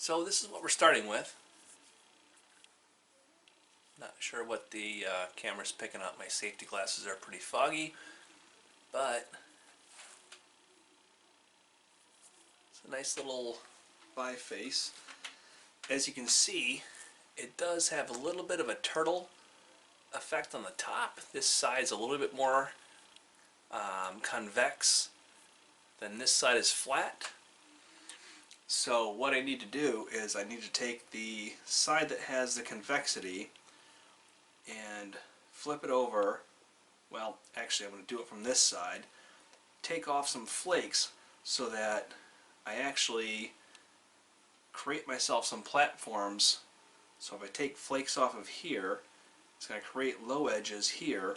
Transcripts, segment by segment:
So this is what we're starting with. Not sure what the camera's picking up. My safety glasses are pretty foggy, but it's a nice little biface. As you can see, it does have a little bit of a turtle effect on the top. This side's a little bit more convex than this side is flat. So what I need to do is I need to take the side that has the convexity and flip it over. Well, actually I'm going to do it from this side. Take off some flakes so that I actually create myself some platforms. So if I take flakes off of here, it's going to create low edges here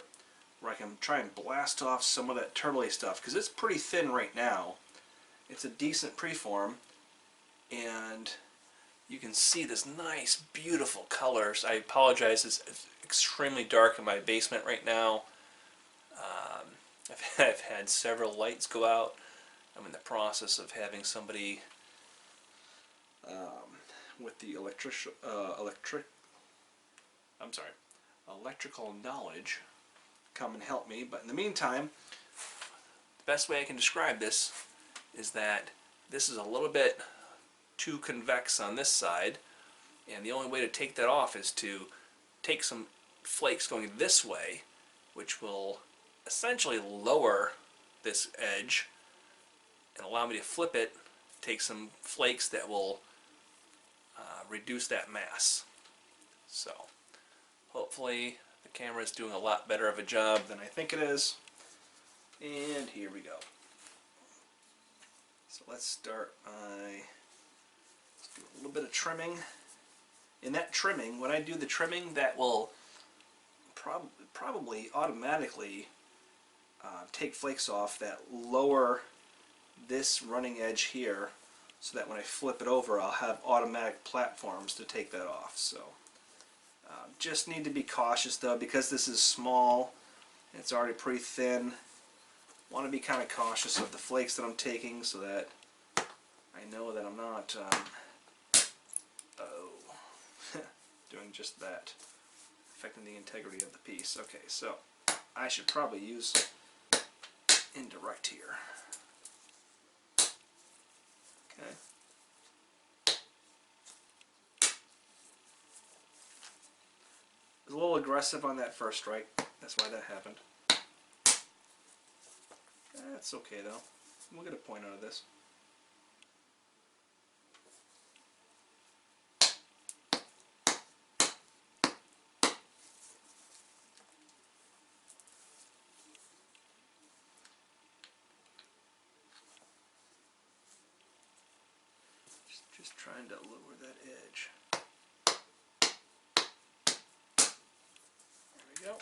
where I can try and blast off some of that turtley stuff, because it's pretty thin right now. It's a decent preform, and you can see this nice beautiful colors. I apologize, it's extremely dark in my basement right now. I've had several lights go out. I'm in the process of having somebody with the electrical knowledge come and help me. But in the meantime, the best way I can describe this is that this is a little bit too convex on this side, and the only way to take that off is to take some flakes going this way, which will essentially lower this edge and allow me to flip it, take some flakes that will reduce that mass. So hopefully the camera is doing a lot better of a job than I think it is. And here we go. So let's start by, let's do a little bit of trimming. In that trimming, when I do the trimming, that will probably automatically take flakes off that lower this running edge here, so that when I flip it over I'll have automatic platforms to take that off. So just need to be cautious though, because this is small, it's already pretty thin. Want to be kind of cautious of the flakes that I'm taking so that I know that I'm not doing just that, affecting the integrity of the piece. Okay, so I should probably use indirect here. Okay. I was a little aggressive on that first strike. That's why that happened. That's okay though. We'll get a point out of this. Just trying to lower that edge. There we go.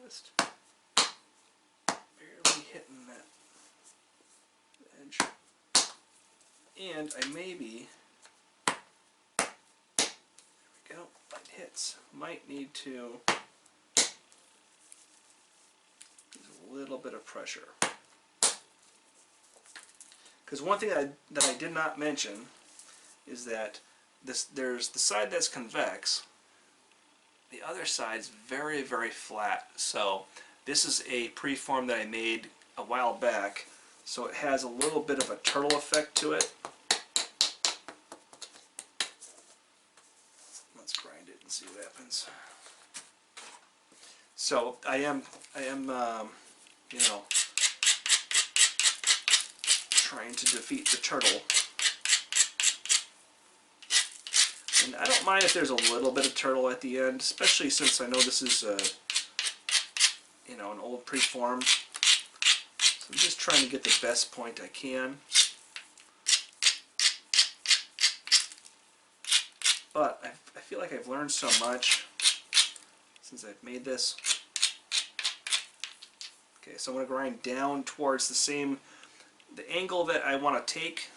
Just barely hitting that edge. And I maybe, there we go, it hits. Might need to use a little bit of pressure. Because one thing that I did not mention is that there's the side that's convex, the other side's very, very flat. So this is a preform that I made a while back, so it has a little bit of a turtle effect to it. Let's grind it and see what happens. So I am you know, trying to defeat the turtle. And I don't mind if there's a little bit of turtle at the end, especially since I know this is you know, an old preform. So I'm just trying to get the best point I can. But I feel like I've learned so much since I've made this. Okay, so I'm going to grind down towards the angle that I want to take.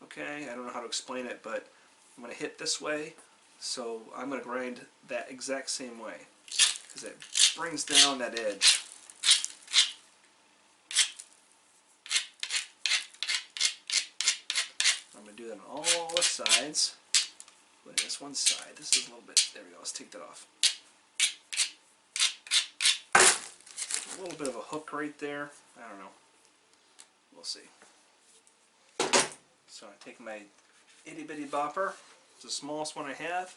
Okay, I don't know how to explain it, but I'm going to hit this way, so I'm going to grind that exact same way, because it brings down that edge. I'm going to do that on all the sides. But this one side, this is a little bit, there we go, let's take that off. A little bit of a hook right there, I don't know, we'll see. So I take my itty bitty bopper, it's the smallest one I have.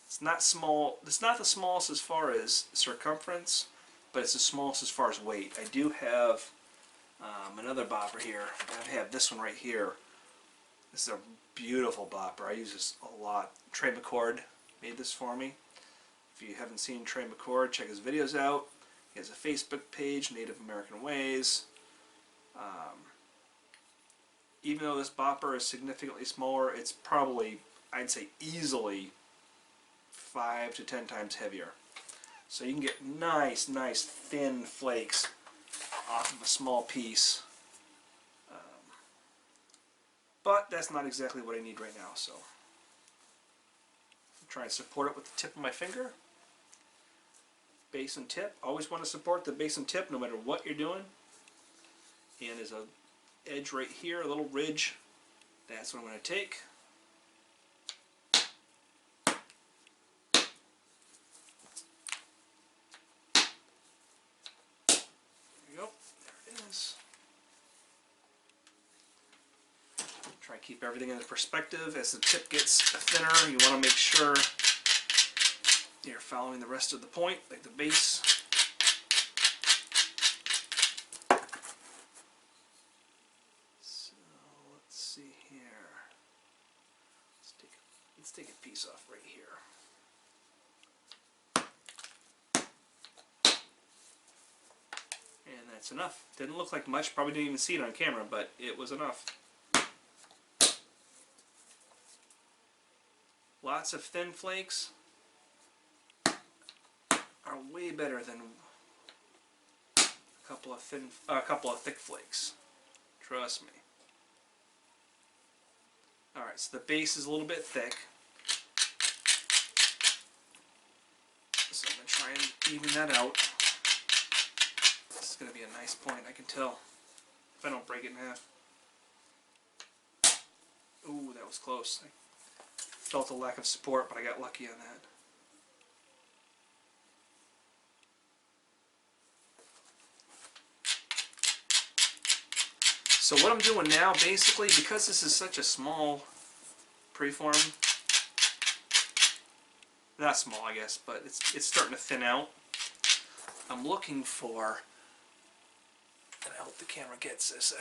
It's not small, it's not the smallest as far as circumference, but it's the smallest as far as weight. I do have another bopper here. I have this one right here. This is a beautiful bopper. I use this a lot. Trey McCord made this for me. If you haven't seen Trey McCord, check his videos out. He has a Facebook page, Native American Ways. Even though this bopper is significantly smaller, it's probably, I'd say easily 5 to 10 times heavier. So you can get nice thin flakes off of a small piece. But that's not exactly what I need right now, so I'm trying to support it with the tip of my finger. Base and tip. Always want to support the base and tip no matter what you're doing. And there's a edge right here, a little ridge. That's what I'm going to take. There we go. There it is. Try and keep everything in perspective. As the tip gets thinner, you want to make sure you're following the rest of the point, like the base. So let's see here. Let's take a piece off right here. And that's enough. Didn't look like much. Probably didn't even see it on camera, but it was enough. Lots of thin flakes are way better than a couple of thick flakes. Trust me. All right, so the base is a little bit thick, so I'm gonna try and even that out. This is gonna be a nice point, I can tell, if I don't break it in half. Ooh, that was close. I felt a lack of support, but I got lucky on that. So what I'm doing now, basically, because this is such a small preform, not small I guess, but it's starting to thin out, I'm looking for, and I hope the camera gets this,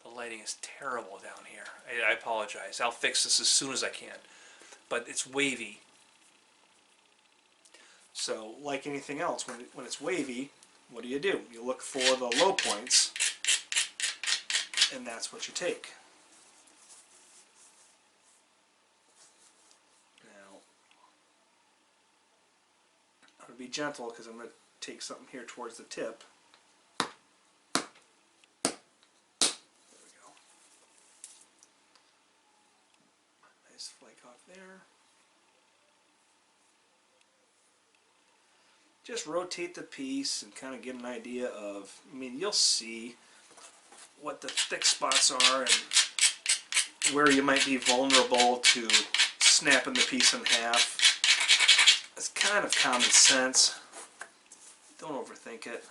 the lighting is terrible down here. I apologize. I'll fix this as soon as I can. But it's wavy. So, like anything else, when it's wavy, what do? You look for the low points, and that's what you take. Now, I'm going to be gentle because I'm going to take something here towards the tip. Flake off there. Just rotate the piece and kind of get an idea of, I mean, you'll see what the thick spots are and where you might be vulnerable to snapping the piece in half. It's kind of common sense. Don't overthink it.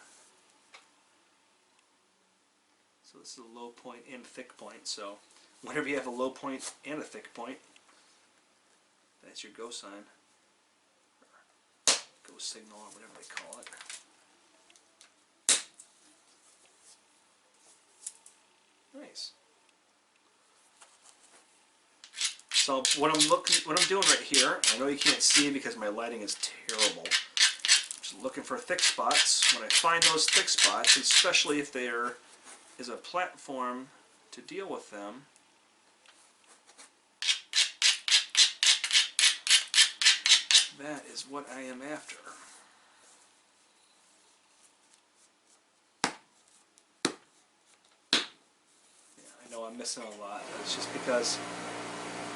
So this is a low point and a thick point, so whenever you have a low point and a thick point, that's your go sign, or go signal, or whatever they call it. Nice. So what I'm doing right here, I know you can't see because my lighting is terrible. I'm just looking for thick spots. When I find those thick spots, especially if there is a platform to deal with them, that is what I am after. Yeah, I know I'm missing a lot, but it's just because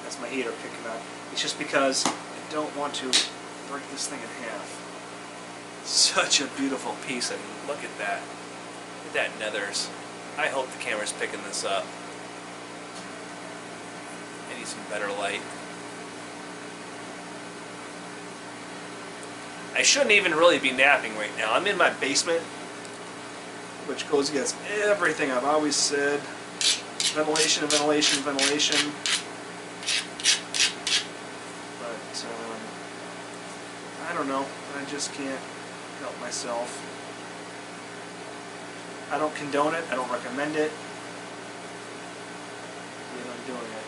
that's my heater picking up. It's just because I don't want to break this thing in half. Such a beautiful piece. I mean, look at that. Look at that Nethers. I hope the camera's picking this up. I need some better light. I shouldn't even really be napping right now. I'm in my basement, which goes against everything I've always said. Ventilation, ventilation, ventilation. But, I don't know. I just can't help myself. I don't condone it. I don't recommend it. Yet I'm doing it.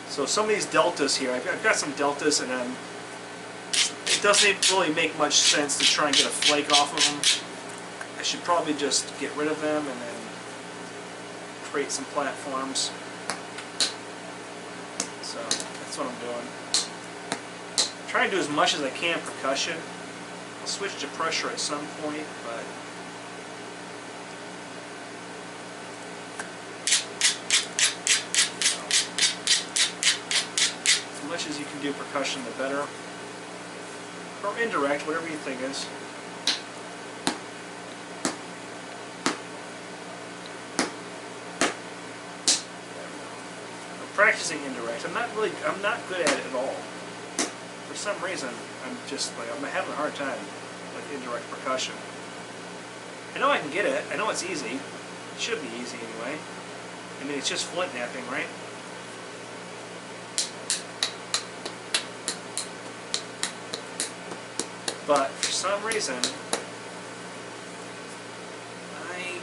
So some of these deltas here, I've got some deltas, and it doesn't really make much sense to try and get a flake off of them. I should probably just get rid of them and then create some platforms. So that's what I'm doing. I'm trying to do as much as I can percussion. I'll switch to pressure at some point, but as much as you can do percussion, the better. Or indirect, whatever your thing is. I'm practicing indirect. I'm not good at it at all. For some reason, I'm having a hard time with indirect percussion. I know I can get it. I know it's easy. It should be easy anyway. I mean, it's just Flintknapping, right? But for some reason, I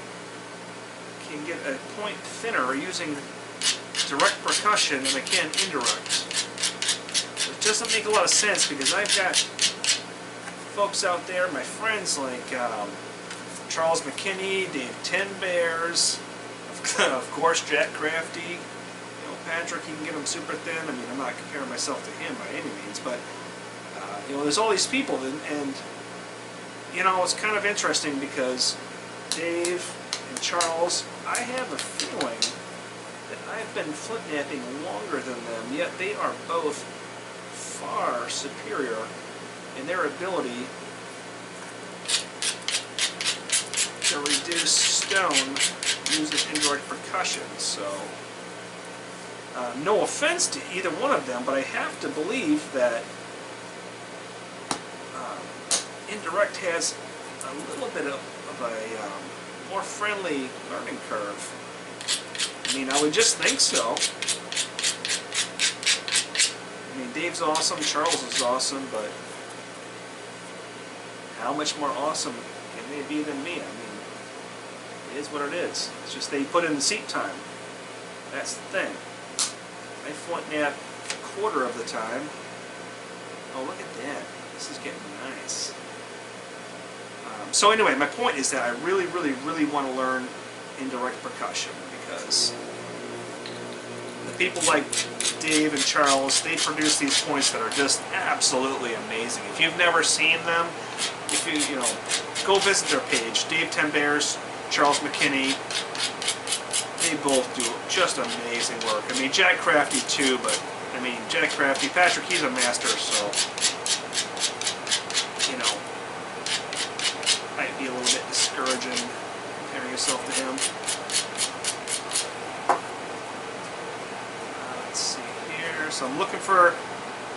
can get a point thinner using direct percussion than I can indirect. It doesn't make a lot of sense because I've got folks out there, my friends like Charles McKinney, Dave Ten Bears, of course Jack Crafty, you know, Patrick, you can get him super thin. I mean, I'm not comparing myself to him by any means, but you know, there's all these people, and you know, it's kind of interesting because Dave and Charles, I have a feeling that I've been Flintknapping longer than them, yet they are both far superior in their ability to reduce stone using indirect percussion. So, no offense to either one of them, but I have to believe that indirect has a little bit of a more friendly learning curve. I mean, I would just think so. I mean, Dave's awesome, Charles is awesome, but how much more awesome can they be than me? I mean, it is what it is. It's just they put in the seat time. That's the thing. I Flintknap a quarter of the time. Oh, look at that. This is getting nice. So anyway, my point is that I really, really, really want to learn indirect percussion because the people like Dave and Charles, they produce these points that are just absolutely amazing. If you've never seen them, if you know, go visit their page. Dave Ten Bears, Charles McKinney, they both do just amazing work. I mean, Jack Crafty too, but I mean, Jack Crafty, Patrick, he's a master, so you know, might be a little bit discouraging comparing yourself to him. Let's see here. So I'm looking for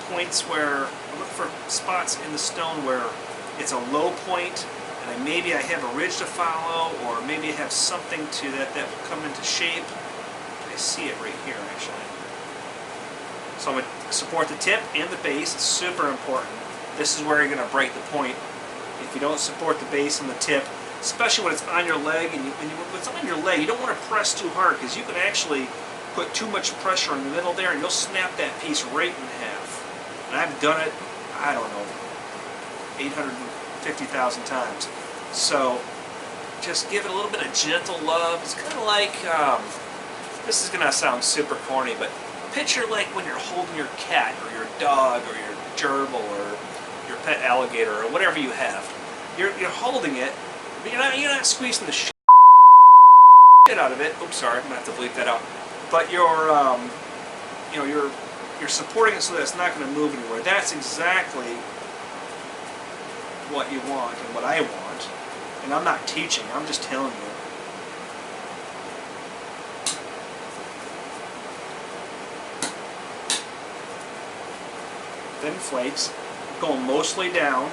points where, I'm looking for spots in the stone where it's a low point, and maybe I have a ridge to follow, or maybe I have something to that will come into shape. I see it right here, actually. So I'm going to support the tip and the base. It's super important. This is where you're going to break the point. If you don't support the base and the tip, especially when it's on your leg, and when it's on your leg, you don't want to press too hard because you can actually put too much pressure in the middle there and you'll snap that piece right in half. And I've done it, I don't know, 850,000 times. So just give it a little bit of gentle love. It's kind of like, this is going to sound super corny, but picture like when you're holding your cat or your dog or your gerbil or your pet alligator or whatever you have. You're holding it, but you're not squeezing the shit out of it. Oops, sorry, I'm gonna have to bleep that out. But you're you know, you're supporting it so that it's not going to move anywhere. That's exactly what you want and what I want. And I'm not teaching, I'm just telling you. Thin flakes, going mostly down.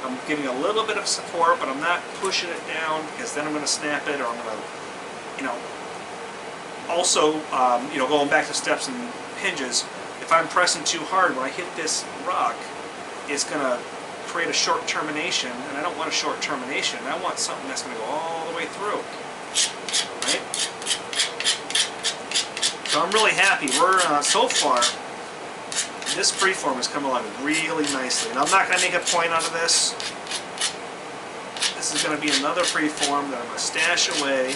I'm giving a little bit of support, but I'm not pushing it down because then I'm going to snap it, or I'm going to, you know. Also, you know, going back to steps and hinges, if I'm pressing too hard when I hit this rock, it's going to create a short termination, and I don't want a short termination. I want something that's going to go all the way through. Right? So I'm really happy. We're so far. This preform has come along really nicely, and I'm not going to make a point out of this. This is going to be another preform that I'm going to stash away.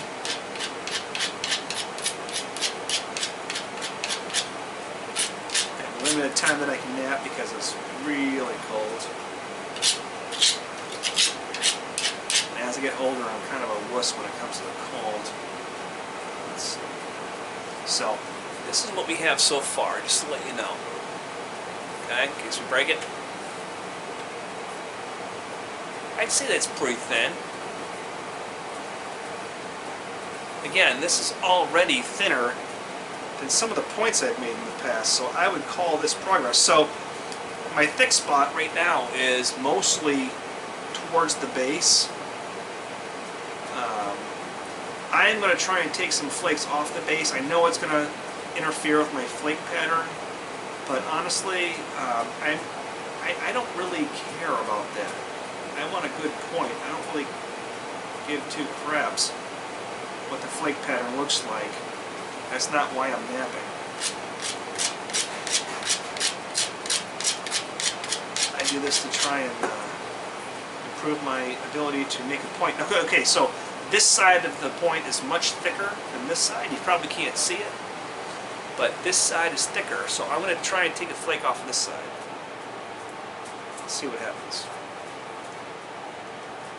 I have limited time that I can nap because it's really cold. And as I get older, I'm kind of a wuss when it comes to the cold. Let's see. So, this is what we have so far, just to let you know. Okay, in case we break it. I'd say that's pretty thin. Again, this is already thinner than some of the points I've made in the past, so I would call this progress. So my thick spot right now is mostly towards the base. I'm going to try and take some flakes off the base. I know it's going to interfere with my flake pattern. But honestly, I don't really care about that. I want a good point. I don't really give two craps what the flake pattern looks like. That's not why I'm napping. I do this to try and improve my ability to make a point. Okay, so this side of the point is much thicker than this side. You probably can't see it. But this side is thicker, so I'm going to try and take a flake off of this side. Let's see what happens.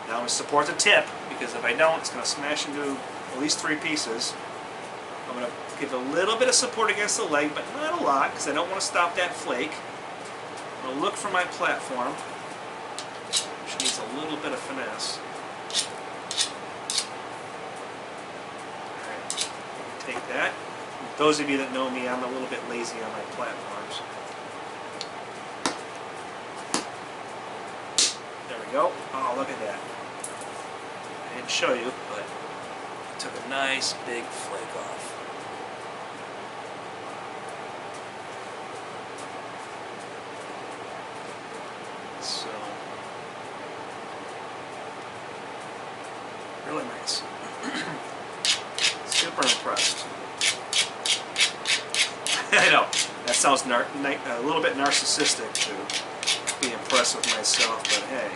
Now I'm going to support the tip, because if I don't, it's going to smash into at least 3 pieces. I'm going to give a little bit of support against the leg, but not a lot, because I don't want to stop that flake. I'm going to look for my platform, which needs a little bit of finesse. Alright, take that. Those of you that know me, I'm a little bit lazy on my platforms. There we go. Oh, look at that. I didn't show you, but I took a nice big flake off. So, really nice. Super impressed. I know, that sounds a little bit narcissistic to be impressed with myself, but hey.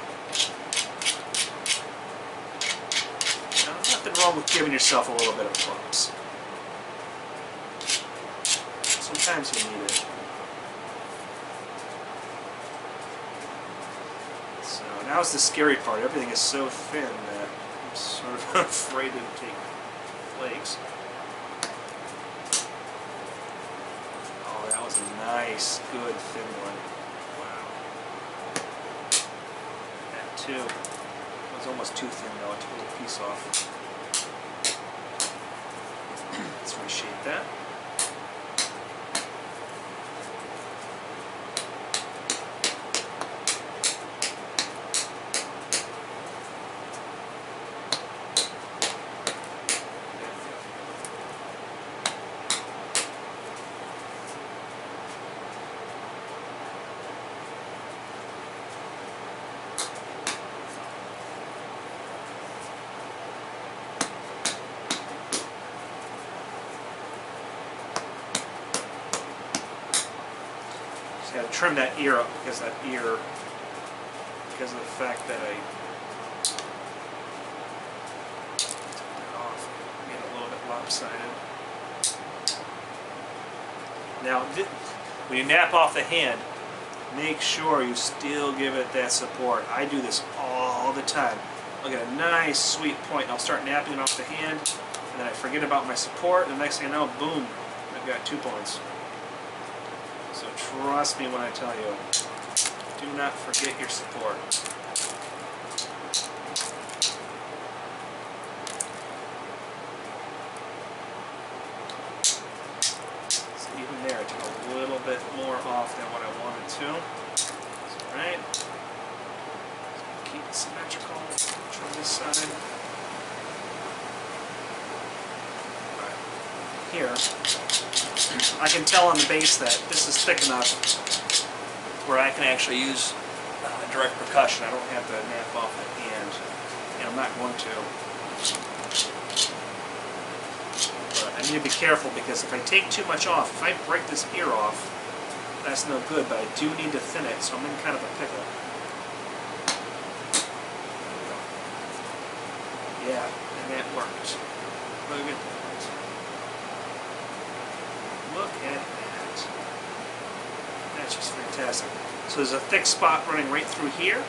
Now, nothing wrong with giving yourself a little bit of props. Sometimes you need it. So now's the scary part. Everything is so thin that I'm sort of afraid to take flakes. That was a nice, good, thin one. Wow. That too. It was almost too thin though. I took a little piece off. Let's reshape that. Got to trim that ear up because of the fact that I took that off, made it a little bit lopsided. Now, when you nap off the hand, make sure you still give it that support. I do this all the time. I'll get a nice sweet point and I'll start napping it off the hand, and then I forget about my support, and the next thing I know, boom, I've got 2 points. So trust me when I tell you, do not forget your support. side. Here, I can tell on the base that this is thick enough where I can actually use direct percussion. I don't have to nap off the hand, and I'm not going to. But I need to be careful because if I take too much off, if I break this ear off, that's no good, but I do need to thin it, so I'm in kind of a pickle. Yeah, and that worked. Look at that. Look at that. That's just fantastic. So there's a thick spot running right through here.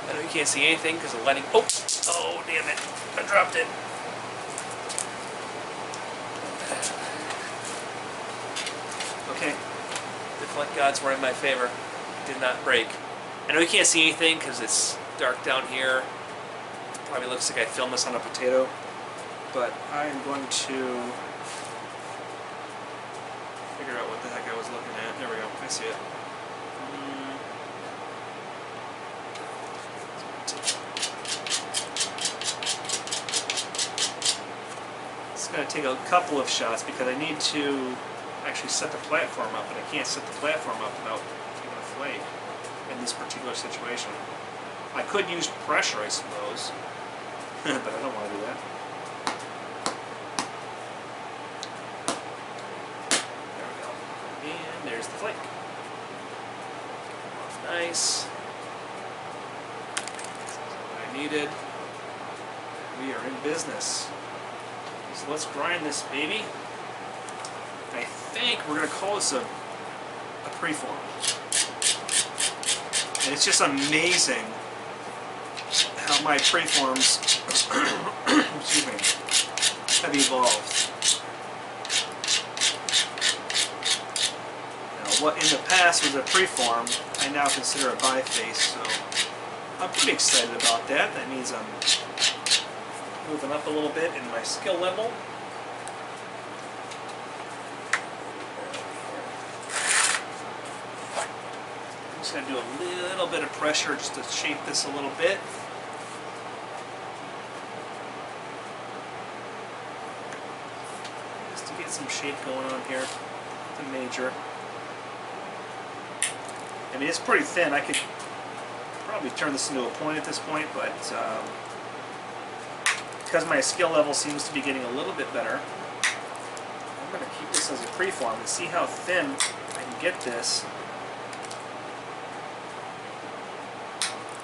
I know you can't see anything because of lighting. Oh, damn it. I dropped it. Okay. The flint gods were in my favor. Did not break. I know you can't see anything because it's dark down here. Probably looks like I filmed this on a potato. But I am going to figure out what the heck I was looking at. There we go. I see it. It's going to take a couple of shots because I need to actually set the platform up, and I can't set the platform up without taking a flake in this particular situation. I could use pressure, I suppose, but I don't want to do that. There's the flake. Nice. That's what I needed. We are in business. So let's grind this baby. I think we're going to call this a preform. And it's just amazing how my preforms excuse me, have evolved. What in the past was a preform, I now consider a biface, so I'm pretty excited about that. That means I'm moving up a little bit in my skill level. I'm just going to do a little bit of pressure just to shape this a little bit. Just to get some shape going on here. The major. I mean, it's pretty thin. I could probably turn this into a point at this point, but because my skill level seems to be getting a little bit better, I'm going to keep this as a preform and see how thin I can get this.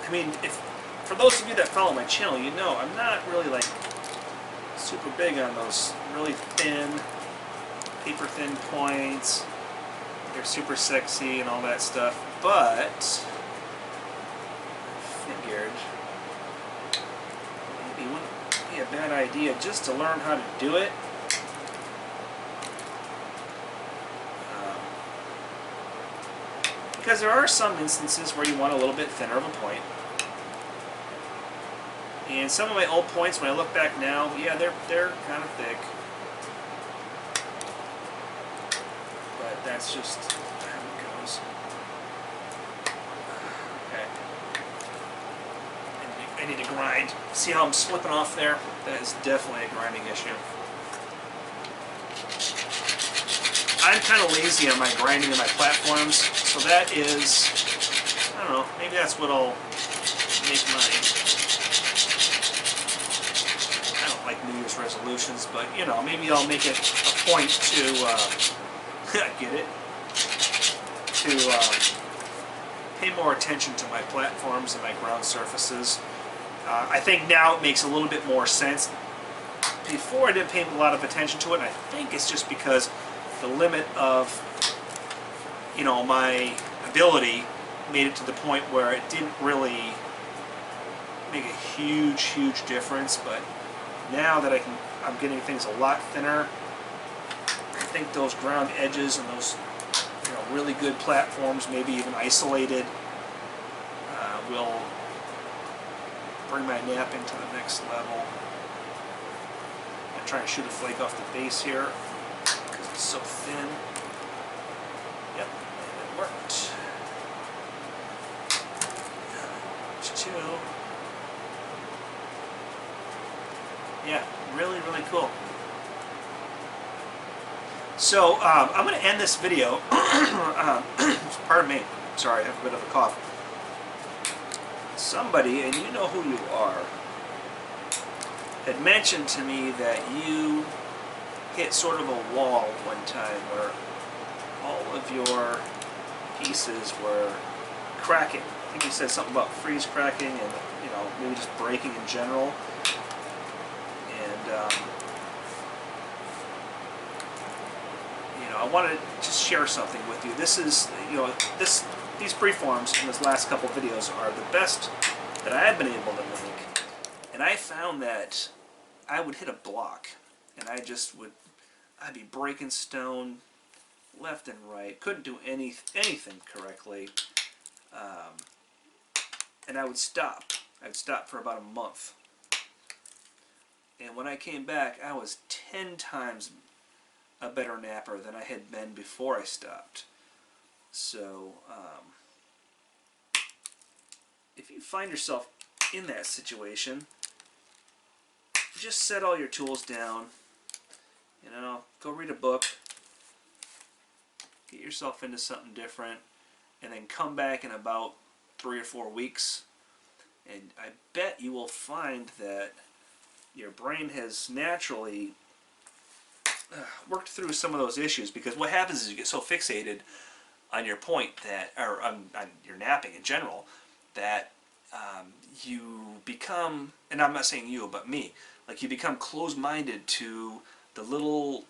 I mean, for those of you that follow my channel, you know I'm not really like super big on those really thin, paper thin points. They're super sexy and all that stuff, but I figured maybe it wouldn't be a bad idea just to learn how to do it. Because there are some instances where you want a little bit thinner of a point. And some of my old points, when I look back now, yeah, they're kind of thick. But that's just how it goes. Okay. I need to grind. See how I'm slipping off there? That is definitely a grinding issue. I'm kind of lazy on my grinding in my platforms, so that is, I don't know, maybe that's what'll make my, I don't like New Year's resolutions, but you know, maybe I'll make it a point to, get it, to pay more attention to my platforms and my ground surfaces. I think now it makes a little bit more sense. Before I didn't pay a lot of attention to it, and I think it's just because the limit of, you know, my ability made it to the point where it didn't really make a huge difference. But now that I'm getting things a lot thinner, I think those ground edges and those, you know, really good platforms, maybe even isolated, will bring my napping to the next level. I'm trying to shoot a flake off the base here. It's so thin. Yep, it worked. 2. Yeah, really, really cool. So I'm going to end this video. Pardon me. Sorry, I have a bit of a cough. Somebody, and you know who you are, had mentioned to me that you hit sort of a wall one time where all of your pieces were cracking. I think you said something about freeze cracking and, you know, maybe just breaking in general. And you know, I wanted to just share something with you. This is, you know, these preforms in this last couple videos are the best that I've been able to make. And I found that I would hit a block, and I'd be breaking stone left and right. Couldn't do anything correctly, and I would stop. I'd stop for about a month. And when I came back, I was 10 times a better napper than I had been before I stopped. So, if you find yourself in that situation, just set all your tools down, you know, go read a book, get yourself into something different, and then come back in about 3 or 4 weeks, and I bet you will find that your brain has naturally worked through some of those issues, because what happens is you get so fixated on your point that, or on your napping in general, that you become, and I'm not saying you, but me, like you become closed-minded to the little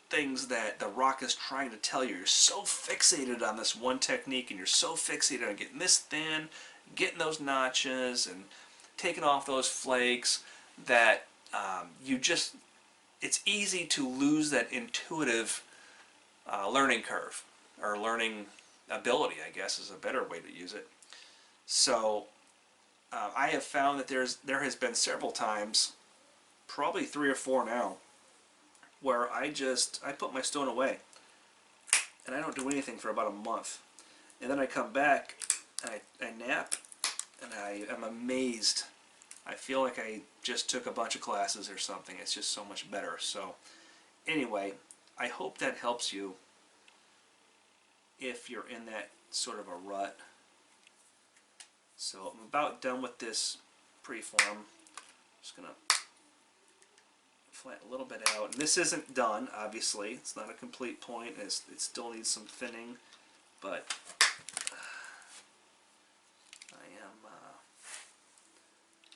things that the rock is trying to tell you. You're so fixated on this one technique, and you're so fixated on getting this thin, getting those notches, and taking off those flakes, that it's easy to lose that intuitive learning curve, or learning ability, I guess is a better way to use it. So I have found that there has been several times, probably 3 or 4 now, where I put my stone away and I don't do anything for about a month, and then I come back and I nap, and I am amazed. I feel like I just took a bunch of classes or something. It's just so much better. So anyway, I hope that helps you if you're in that sort of a rut. So I'm about done with this preform. Just gonna flatten a little bit out. And this isn't done, obviously. It's not a complete point. It still needs some thinning, but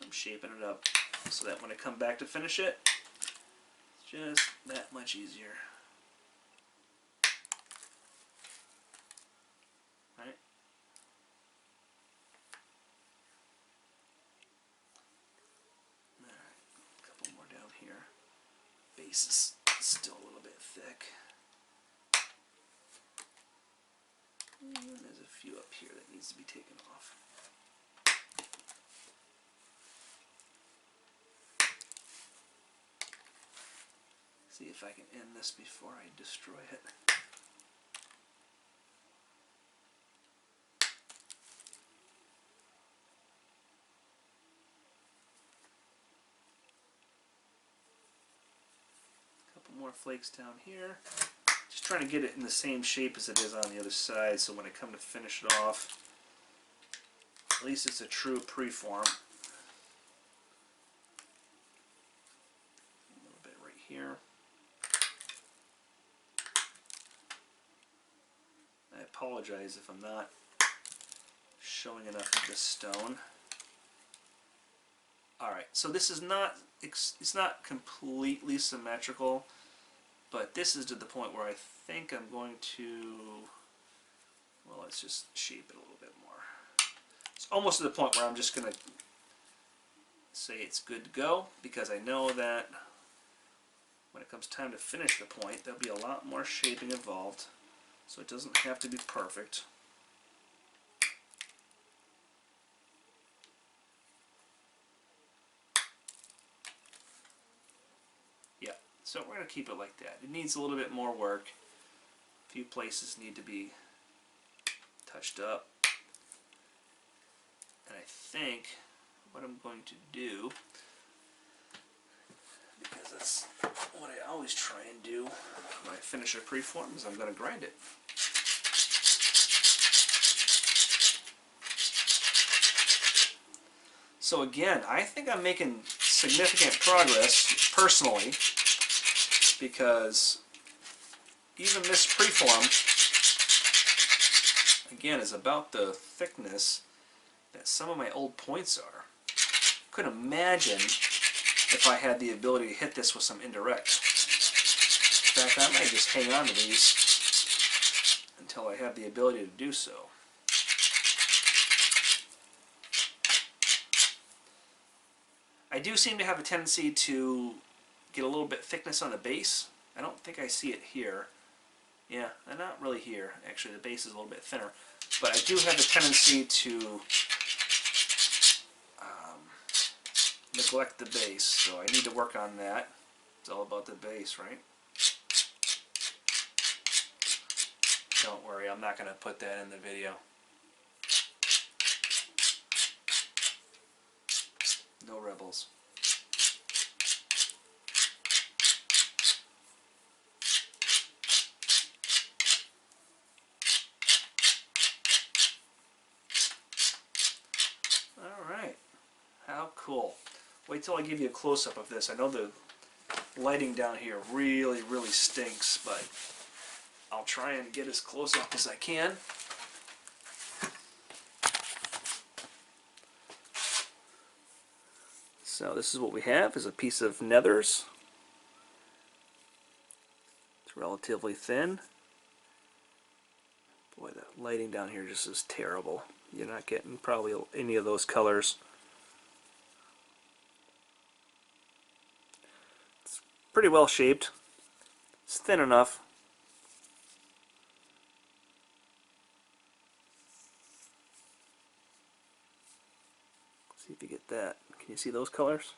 I'm shaping it up so that when I come back to finish it, it's just that much easier. Right? Alright, a couple more down here. Base is still a little bit thick. And there's a few up here that needs to be taken off. See if I can end this before I destroy it. A couple more flakes down here. Just trying to get it in the same shape as it is on the other side, so when I come to finish it off, at least it's a true preform. A little bit right here. I apologize if I'm not showing enough of this stone. Alright, so this is not, it's not completely symmetrical, but this is to the point where I think I'm going to, well, let's just shape it a little bit more. It's almost to the point where I'm just going to say it's good to go, because I know that when it comes time to finish the point, there'll be a lot more shaping involved, so it doesn't have to be perfect. Yeah, so we're going to keep it like that. It needs a little bit more work. A few places need to be touched up. And I think what I'm going to do, because that's what I always try and do when I finish a preform, is I'm going to grind it. So again, I think I'm making significant progress personally, because even this preform, again, is about the thickness that some of my old points are. Couldn't imagine if I had the ability to hit this with some indirect. In fact, I might just hang on to these until I have the ability to do so. I do seem to have a tendency to get a little bit thickness on the base. I don't think I see it here. Yeah, not really here. Actually, the base is a little bit thinner. But I do have a tendency to neglect the base, so I need to work on that. It's all about the base, right? Don't worry, I'm not going to put that in the video. No rebels. Alright, how cool. Wait till I give you a close-up of this. I know the lighting down here really stinks, but I'll try and get as close up as I can. So this is what we have, is a piece of Nethers. It's relatively thin. Boy, the lighting down here just is terrible. You're not getting probably any of those colors. It's pretty well shaped. It's thin enough. See if you get that. Can you see those colors?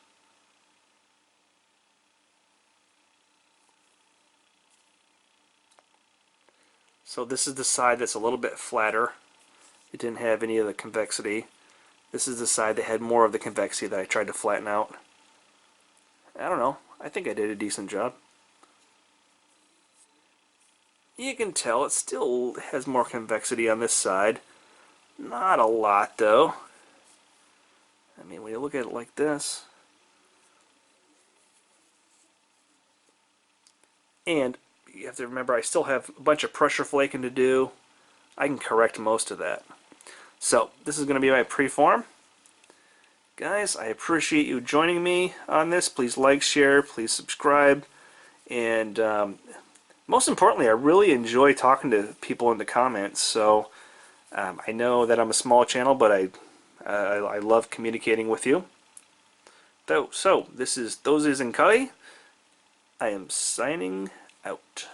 So this is the side that's a little bit flatter. It didn't have any of the convexity. This is the side that had more of the convexity that I tried to flatten out. I don't know. I think I did a decent job. You can tell it still has more convexity on this side. Not a lot though. I mean, when you look at it like this, and you have to remember I still have a bunch of pressure flaking to do. I can correct most of that. So this is going to be my preform. Guys, I appreciate you joining me on this. Please like, share, please subscribe, and most importantly, I really enjoy talking to people in the comments. So I know that I'm a small channel, but I love communicating with you. So this is Those Is Nkai. I am signing out.